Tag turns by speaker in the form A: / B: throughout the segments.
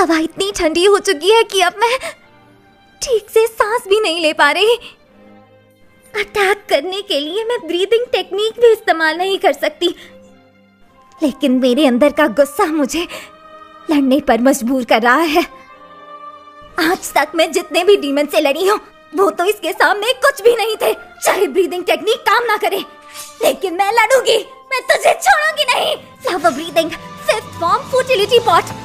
A: हवा इतनी ठंडी हो चुकी है कि अब मैं ठीक से सांस भी नहीं ले पा रही। अटैक करने के लिए मैं ब्रीदिंग टेक्निक भी इस्तेमाल नहीं कर सकती, लेकिन मेरे अंदर का गुस्सा मुझे लड़ने पर मजबूर कर रहा है। आज तक मैं जितने भी डीमन से लड़ी हूँ वो तो इसके सामने कुछ भी नहीं थे। चाहे ब्रीदिंग टेक्निक काम ना करे, लेकिन मैं लड़ूंगी, मैं तुझे छोड़ूंगी नहीं। Flower breathing, fifth form, fertility pot.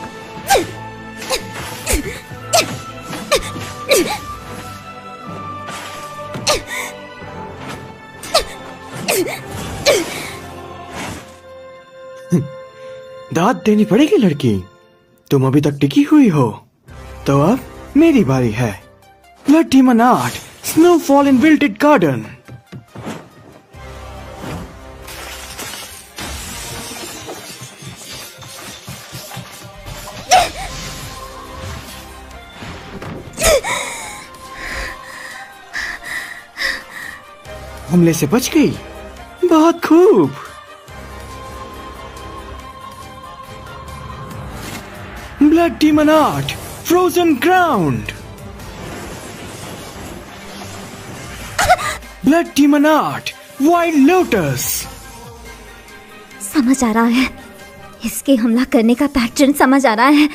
B: दाद देनी पड़ेगी लड़की, तुम अभी तक टिकी हुई हो। तो अब मेरी बारी है। Blood demon art, snowfall in wilted garden. हमले से बच गई, बहुत खूब। Blood demon art, frozen ground. Blood demon art, wild lotus.
A: समझ आ रहा है, इसके हमला करने का पैटर्न समझ आ रहा है।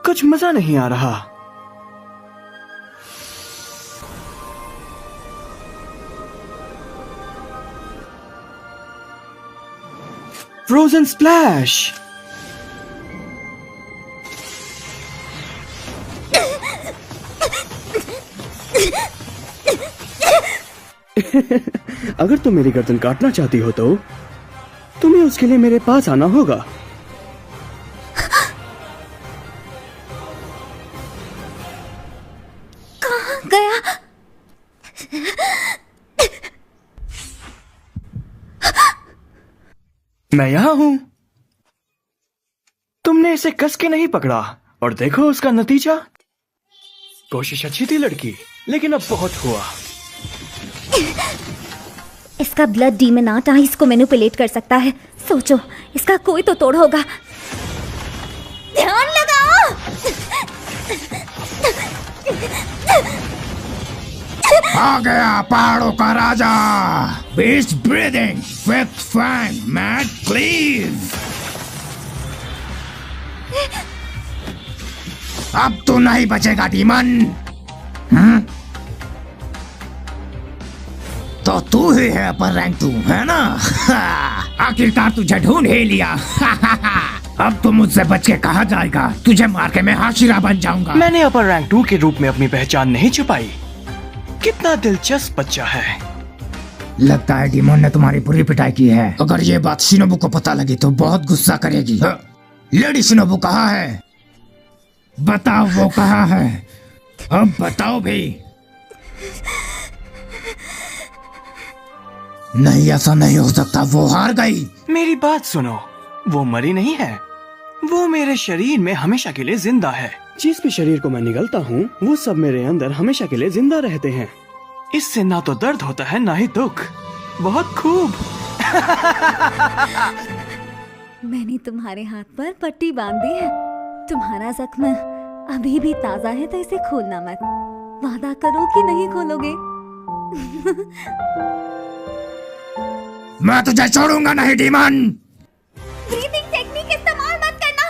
B: कुछ मजा नहीं आ रहा। Frozen splash. अगर तुम मेरी गर्दन काटना चाहती हो तो तुम्हें उसके लिए मेरे पास आना होगा।
A: गया।
B: मैं यहाँ हूँ। तुमने इसे कस के नहीं पकड़ा और देखो उसका नतीजा। कोशिश अच्छी थी लड़की, लेकिन अब बहुत हुआ।
A: इसका ब्लड डीमन आर्ट आइस को मैनिपुलेट कर सकता है। सोचो, इसका कोई तो तोड़ होगा। ध्यान लगाओ।
C: आ गया पहाड़ों का राजा, beast breathing, fifth fang, mad cleave. अब तो नहीं बचेगा डीमन। तो तू ही है अपर रैंक, तू है ना? आखिरकार तुझे ढूंढ ही लिया। अब तो मुझसे बच के कहा जाएगा? तुझे मार के मैं हाशिरा बन जाऊंगा।
B: मैंने अपर रैंक 2 के रूप में अपनी पहचान नहीं छुपाई। कितना दिलचस्प बच्चा है।
C: लगता है डीमन ने तुम्हारी बुरी पिटाई की है। अगर ये बात शिनोबु को पता लगी तो बहुत गुस्सा करेगी। लेडी शिनोबु कहाँ है? बताओ वो कहाँ है? अब बताओ भी। नहीं, ऐसा नहीं हो सकता, वो हार गई।
B: मेरी बात सुनो, वो मरी नहीं है। वो मेरे शरीर में हमेशा के लिए जिंदा है। जिस भी शरीर को मैं निगलता हूँ वो सब मेरे अंदर हमेशा के लिए जिंदा रहते हैं। इससे ना तो दर्द होता है ना ही दुख। बहुत खूब।
A: मैंने तुम्हारे हाथ पर पट्टी बांध दी है। तुम्हारा जख्म अभी भी ताजा है तो इसे खोलना मत। वादा करो कि नहीं खोलोगे।
C: मैं तुझे छोड़ूंगा नहीं डीमन।
A: ब्रीदिंग टेक्निक इस्तेमाल मत करना।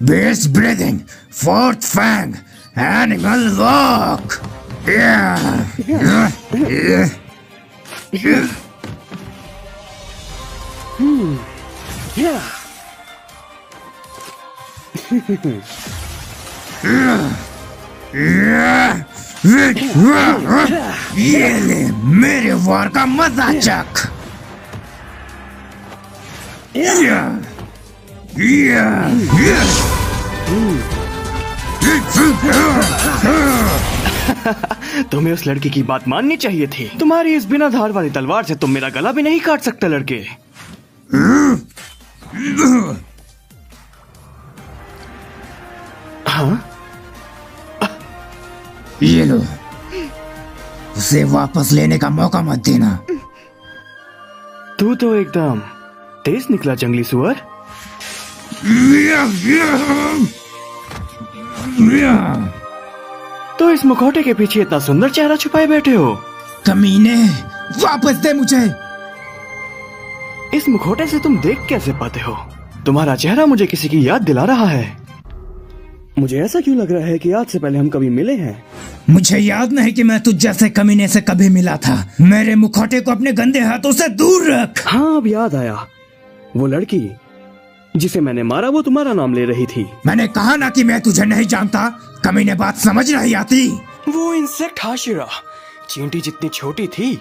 C: बेस्ट ब्रीदिंग, फोर्थ फैंग, एनिमल वॉक। ये ले मेरे वार का मजा चख।
B: तुम्हें उस लड़की की बात माननी चाहिए थी। तुम्हारी इस बिना धार वाली तलवार से तुम मेरा गला भी नहीं काट सकते लड़के। हाँ,
C: ये लो, उसे वापस लेने का मौका मत देना।
B: तू तो एकदम तेज निकला जंगली सुअर। तो इस मुखौटे के पीछे इतना सुंदर चेहरा छुपाए बैठे हो।
C: कमीने, वापस दे मुझे।
B: इस मुखौटे से तुम देख कैसे पाते हो? तुम्हारा चेहरा मुझे किसी की याद दिला रहा है। मुझे ऐसा क्यों लग रहा है कि आज से पहले हम कभी मिले हैं?
C: मुझे याद नहीं कि मैं तुझ जैसे कमीने से कभी मिला था। मेरे मुखौटे को अपने गंदे हाथों से दूर रख।
B: हाँ, अब याद आया। वो लड़की जिसे मैंने मारा वो तुम्हारा नाम ले रही थी।
C: मैंने कहा ना कि मैं तुझे नहीं जानता। कमीने, बात समझ नहीं आती।
B: वो इंसेक्ट हाशिरा चींटी जितनी छोटी थी,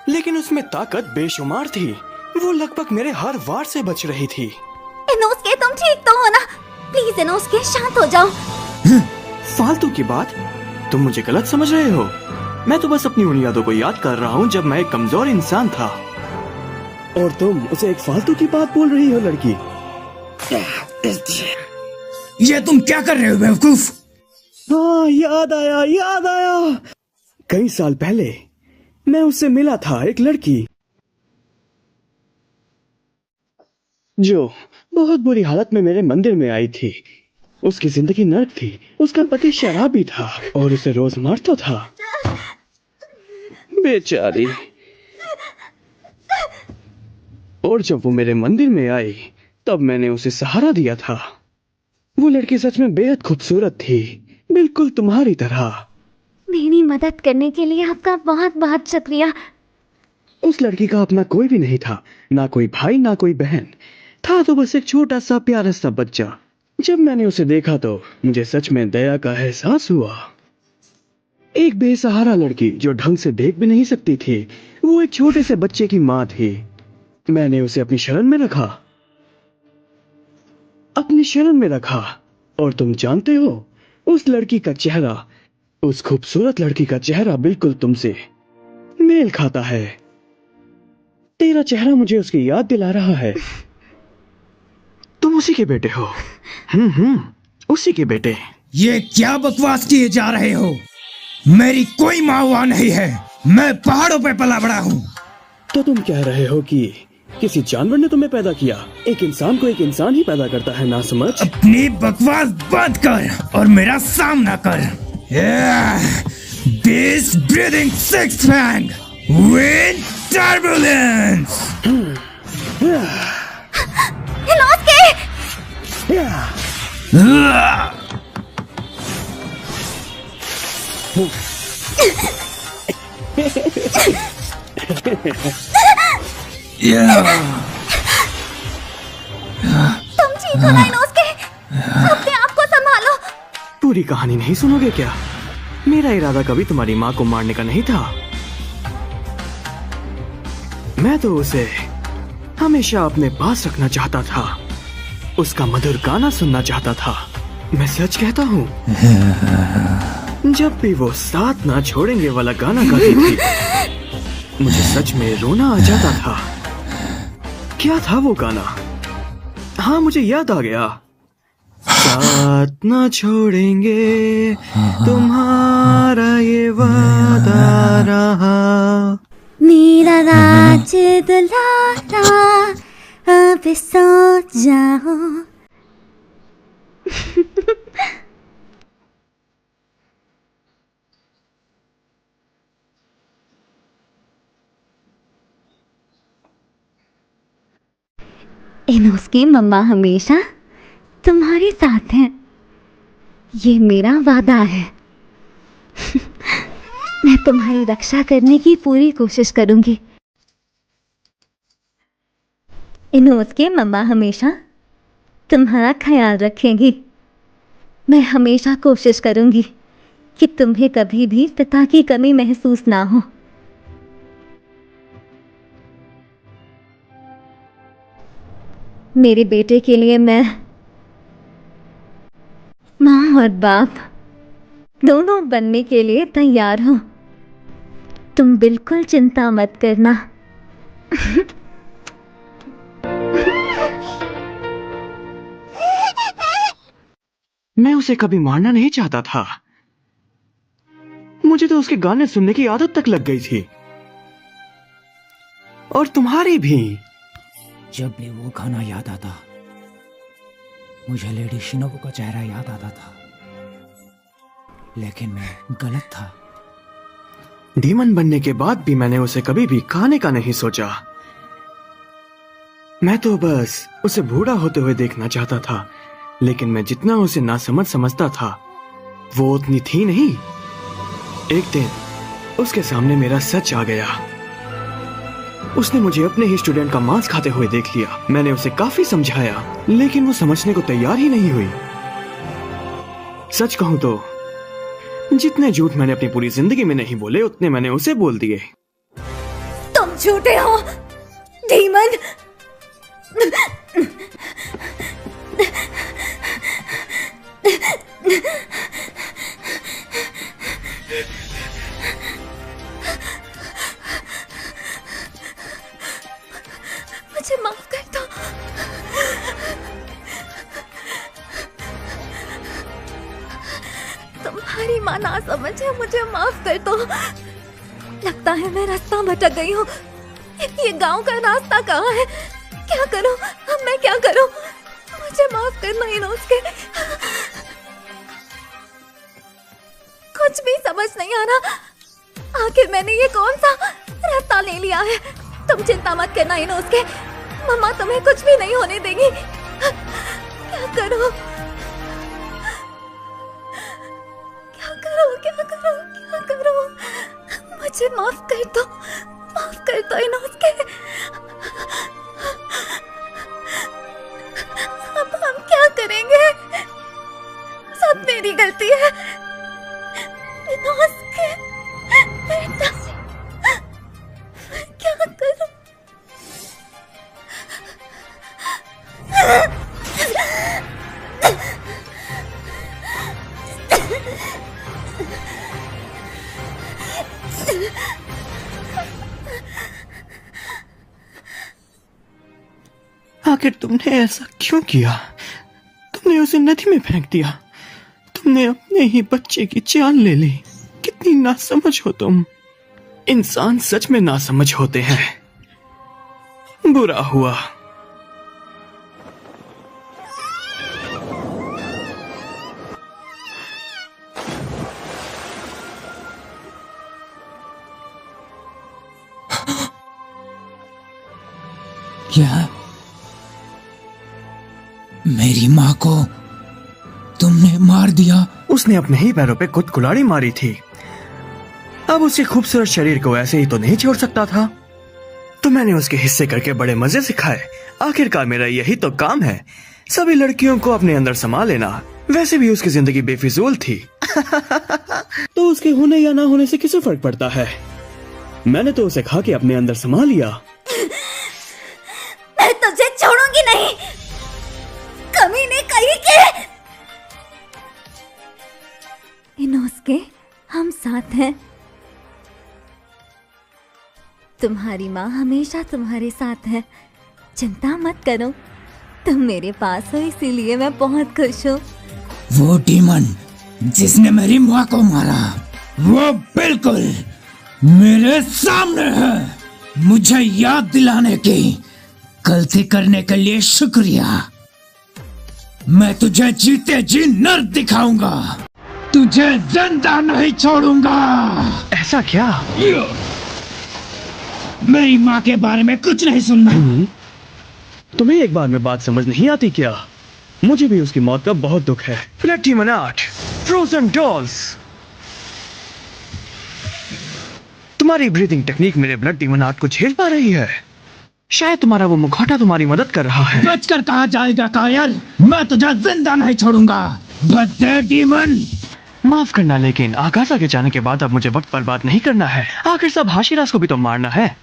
B: लेकिन उसमें ताकत बेशुमार थी। वो लगभग मेरे हर वार से बच रही थी।
A: इनोस्के, तुम ठीक तो हो ना? प्लीज इनोस्के, शांत हो जाओ।
B: फालतू की बात, तुम मुझे गलत समझ रहे हो। मैं तो बस अपनी उन यादों को याद कर रहा हूँ जब मैं एक कमजोर इंसान था। और तुम उसे एक फालतू की बात बोल रही हो लड़की।
C: ये तुम क्या कर रहे हो बेवकूफ?
B: हाँ, याद आया, याद आया। कई साल पहले मैं उससे मिला था, एक लड़की जो बहुत बुरी हालत में मेरे मंदिर में आई थी। उसकी जिंदगी नर्क थी। उसका पति शराबी था और उसे रोज मारता था। बेचारी। और जब वो मेरे मंदिर में आई तब मैंने उसे सहारा दिया था। वो लड़की सच में बेहद खूबसूरत थी, बिल्कुल तुम्हारी तरह।
A: मेरी मदद करने के लिए आपका बहुत बहुत शुक्रिया।
B: उस लड़की का अपना कोई भी नहीं था, ना कोई भाई ना कोई बहन था, तो बस एक छोटा सा प्यारा सा बच्चा। जब मैंने उसे देखा तो मुझे सच में दया का एहसास हुआ। एक बेसहारा लड़की जो ढंग से देख भी नहीं सकती थी, वो एक छोटे से बच्चे की माँ थी। मैंने उसे अपनी शरण में रखा, अपनी शरण में रखा। और तुम जानते हो, उस लड़की का चेहरा, उस खूबसूरत लड़की का चेहरा बिल्कुल तुमसे मेल खाता है। तेरा चेहरा मुझे उसकी याद दिला रहा है। तुम उसी के बेटे हो। उसी के बेटे।
C: ये क्या बकवास किए जा रहे हो? मेरी कोई माँ वहाँ नहीं है। मैं पहाड़ों पे पला बड़ा हूँ।
B: तो तुम कह रहे हो कि किसी जानवर ने तुम्हें पैदा किया? एक इंसान को एक इंसान ही पैदा करता है, ना समझ।
C: अपनी बकवास बंद कर और मेरा सामना कर। Beast breathing six fang wind turbulence.
A: Inosuke! तुम ठीक हो ना इनोस्के? अपने आप को संभालो।
B: पूरी कहानी नहीं सुनोगे क्या? मेरा इरादा कभी तुम्हारी माँ को मारने का नहीं था। मैं तो उसे हमेशा अपने पास रखना चाहता था, उसका मधुर गाना सुनना चाहता था। मैं सच कहता हूँ, जब भी वो साथ ना छोड़ेंगे वाला गाना गाती थी, मुझे सच में रोना आ जाता था। क्या था वो गाना? हाँ, मुझे याद आ गया। साथ ना छोड़ेंगे तुम्हारा ये वादा रहा।
A: मेरा राज दुलारा अब सो जाओ। इनोस्के मम्मा हमेशा तुम्हारे साथ हैं, ये मेरा वादा है। मैं तुम्हारी रक्षा करने की पूरी कोशिश करूंगी। इनोस्के मम्मा हमेशा तुम्हारा ख्याल रखेंगी। मैं हमेशा कोशिश करूंगी कि तुम्हें कभी भी पिता की कमी महसूस ना हो। मेरे बेटे के लिए मैं माँ और बाप दोनों बनने के लिए तैयार हूँ। तुम बिल्कुल चिंता मत करना।
B: मैं उसे कभी मारना नहीं चाहता था। मुझे तो उसके गाने सुनने की आदत तक लग गई थी, और तुम्हारी भी।
C: जब भी वो गाना याद आता, मुझे लेडी शिनोबु का चेहरा याद आता था, लेकिन मैं गलत था।
B: डीमन बनने के बाद भी मैंने उसे कभी भी खाने का नहीं सोचा। मैं तो बस उसे बूढ़ा होते हुए देखना चाहता था, लेकिन मैं जितना उसे नासमझ समझता था, वो उतनी थी नहीं। एक दिन उसके सामने मेरा सच आ गया। उसने मुझे अपने ही स्टूडेंट का मांस खाते हुए देख लिया। मैंने उसे काफी समझाया, लेकिन वो समझने को तैयार ही नहीं हुई। सच कहूं तो जितने झूठ मैंने अपनी पूरी जिंदगी में नहीं बोले, उतने मैंने उसे बोल दिए।
A: तुम झूठे हो, डीमन। मुझे माफ कर दो। तुम्हारी माँ ना समझे, मुझे माफ कर दो। लगता है मैं रास्ता भटक गई हूँ। ये गांव का रास्ता कहाँ है? क्या करूँ अब? मैं क्या करूँ? मुझे माफ करना इनोस्के। कुछ भी समझ नहीं आ रहा। आखिर मैंने ये कौन सा रास्ता ले लिया है? तुम चिंता मत करना इनोस्के, मम्मा तुम्हें कुछ भी नहीं होने देगी। क्या करूँ? क्या करूँ? क्या करूँ? क्या करूँ? मुझे माफ कर दो, माफ कर दो इनोस्के। अब हम क्या करेंगे? सब मेरी गलती है इनोस्के। बेटा, मैं क्या करूं?
B: आखिर तुमने ऐसा क्यों किया? तुमने उसे नदी में फेंक दिया। तुमने अपने ही बच्चे की जान ले ली। कितनी नासमझ हो तुम। इंसान सच में नासमझ होते हैं। बुरा हुआ।
C: क्या मेरी माँ को तुमने मार दिया?
B: उसने अपने ही पैरों पे खुद कुल्हाड़ी मारी थी। अब उसके खूबसूरत शरीर को ऐसे ही तो नहीं छोड़ सकता था, तो मैंने उसके हिस्से करके बड़े मजे से खाए। आखिरकार मेरा यही तो काम है, सभी लड़कियों को अपने अंदर समा लेना। वैसे भी उसकी जिंदगी बेफिजूल थी। तो उसके होने या ना होने से किसे फर्क पड़ता है? मैंने तो उसे खा के अपने अंदर समा लिया।
A: मैं तुझे छोड़ूंगी नहीं, कमीने कहीं के। इनोस्के, हम साथ हैं। तुम्हारी माँ हमेशा तुम्हारे साथ है, चिंता मत करो। तुम मेरे पास हो, इसीलिए मैं बहुत खुश हूँ।
C: वो डीमन जिसने मेरी माँ को मारा, वो बिल्कुल मेरे सामने है। मुझे याद दिलाने की गलती करने के लिए शुक्रिया। मैं तुझे जीते जी नर दिखाऊंगा, तुझे जिंदा नहीं छोड़ूंगा।
B: ऐसा क्या?
C: मेरी माँ के बारे में कुछ नहीं सुनना।
B: तुम्हें एक बार में बात समझ नहीं आती क्या? मुझे भी उसकी मौत का बहुत दुख है। Blood demon art, frozen dolls. तुम्हारी ब्रीदिंग टेक्निक मेरे ब्लड डीमन आर्ट को झेल पा रही है। शायद तुम्हारा वो मुखौटा तुम्हारी मदद कर रहा है।
C: बचकर कहा जाएगा कायल, मैं तुझे जिंदा नहीं छोड़ूंगा। भद्दे डीमन।
B: माफ करना, लेकिन आकाशा के जाने के बाद अब मुझे वक्त बर्बाद नहीं करना है। आखिर सब हाशिरास को भी तो मारना है।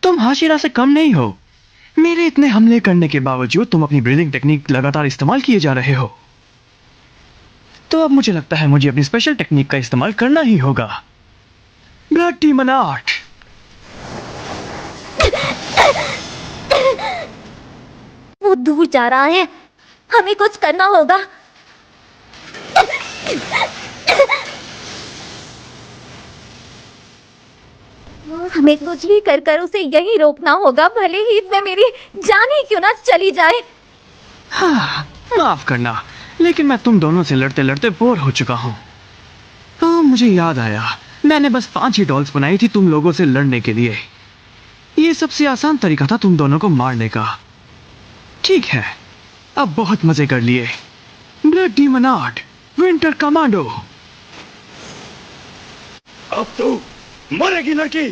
B: तुम हाशिरा से कम नहीं हो। मेरे इतने हमले करने के बावजूद तुम अपनी ब्रीदिंग टेक्निक लगातार इस्तेमाल किए जा रहे हो। तो अब मुझे लगता है मुझे अपनी स्पेशल टेक्निक का इस्तेमाल करना ही होगा। Blood demon art.
A: वो दूर जा रहा है, हमें कुछ करना होगा। हमें कुछ भी कर कर उसे यही रोकना होगा, भले ही इसमें मेरी जान ही क्यों ना चली जाए।
B: हाँ, माफ करना, लेकिन मैं तुम दोनों से लड़ते लड़ते बोर हो चुका हूँ। हाँ, मुझे याद आया, मैंने बस 5 ही डॉल्स बनाई थी तुम लोगों से लड़ने के लिए। ये सबसे आसान तरीका था तुम दोनों को मारने का। ठीक है, अब बहुत मजे कर लिए। Blood demon art, winter commando. अब तू मरेगी लड़की।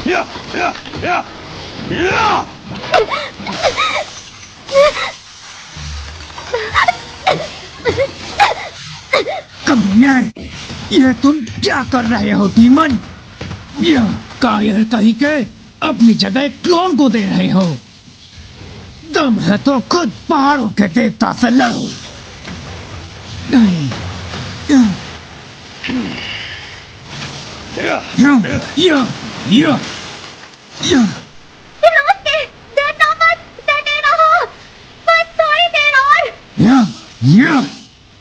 B: या, या, या, या।
C: कमीने, ये तुम क्या कर रहे हो डीमन? यह कायर कहीं के अपनी जगह क्लोन को दे रहे हो। दम है तो खुद पहाड़ों के देवता से लड़ो। नहीं,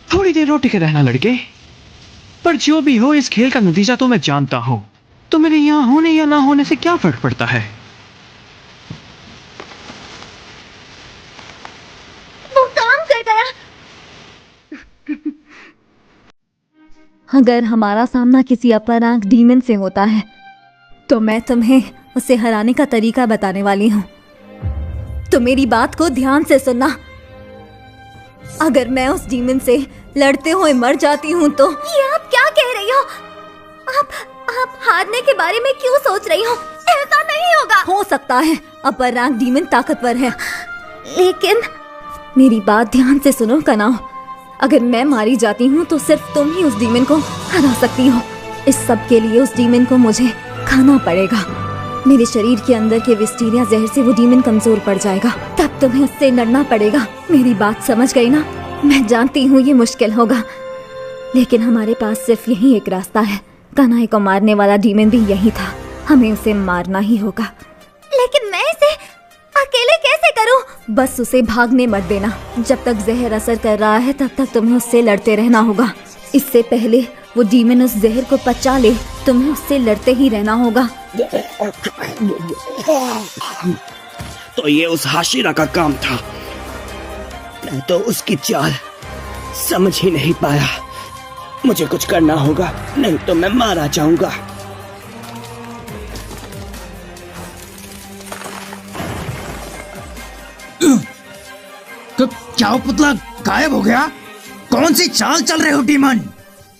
B: थोड़ी देर और टिके रहना लड़के, पर जो भी हो इस खेल का नतीजा तो मैं जानता हूँ। तो मेरे यहाँ होने या ना होने से क्या फर्क पड़ता है?
A: वो काम कर गया। अगर हमारा सामना किसी अपर रैंक डीमन से होता है तो मैं तुम्हें उसे हराने का तरीका बताने वाली हूँ। तो मेरी बात को ध्यान से सुनना। अगर मैं उस डीमन से लड़ते हुए मर जाती हूँ तो ये आप क्या कह रही हो? आप हारने के बारे में क्यों सोच रही हो? ऐसा नहीं होगा। हो सकता है अपर रैंक डीमन ताकतवर है, लेकिन मेरी बात ध्यान से सुनो कनाओ। अगर मैं मारी जाती हूँ तो सिर्फ तुम ही उस डीमन को हरा सकती हो। इस सब के लिए उस डीमन को मुझे खाना पड़ेगा। मेरे शरीर के अंदर के विस्टीरिया जहर से वो डीमन कमजोर पड़ जाएगा। तब तुम्हें उससे लड़ना पड़ेगा। मेरी बात समझ गई ना? मैं जानती हूँ ये मुश्किल होगा, लेकिन हमारे पास सिर्फ यही एक रास्ता है। कनाई को मारने वाला डीमन भी यही था। हमें उसे मारना ही होगा। लेकिन मैं इसे अकेले कैसे करूं? बस उसे भागने मत देना। जब तक जहर असर कर रहा है तब तक तुम्हें उससे लड़ते रहना होगा। इससे पहले वो डीमन उस जहर को पचा ले, तुम्हें उससे लड़ते ही रहना होगा।
D: तो ये उस हाशिरा का काम था। मैं तो उसकी चाल समझ ही नहीं पाया। मुझे कुछ करना होगा, नहीं तो मैं मारा जाऊंगा।
C: क्या पुतला गायब हो गया? कौन सी चाल चल रहे हो डीमन?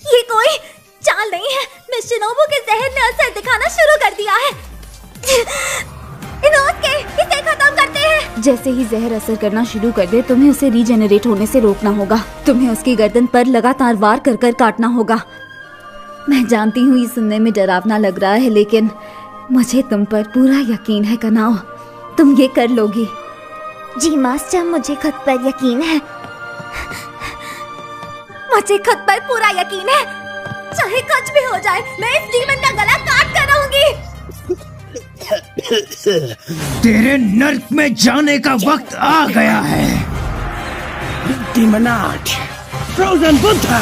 A: ये कोई चाल नहीं है। मिस शिनोबु के जहर ने असर दिखाना शुरू कर दिया है। इनोसके, इसे खत्म करते हैं। जैसे ही जहर असर करना शुरू कर दे, तुम्हें उसे रीजेनरेट होने से रोकना होगा। तुम्हें उसकी गर्दन पर लगातार वार कर कर काटना होगा। मैं जानती हूँ ये सुनने में डरावना लग रहा है, लेकिन मुझे तुम पर पूरा यकीन है कनाओ। तुम ये कर लोगी। जी मास्टर, मुझे खुद पर यकीन है। मुझे खुद पर पूरा यकीन है। चाहे कुछ भी हो जाए, मैं इस डीमन का गला काट कर रहूंगी।
C: तेरे नर्क में जाने का वक्त आ गया है।
D: Demon art, frozen Buddha.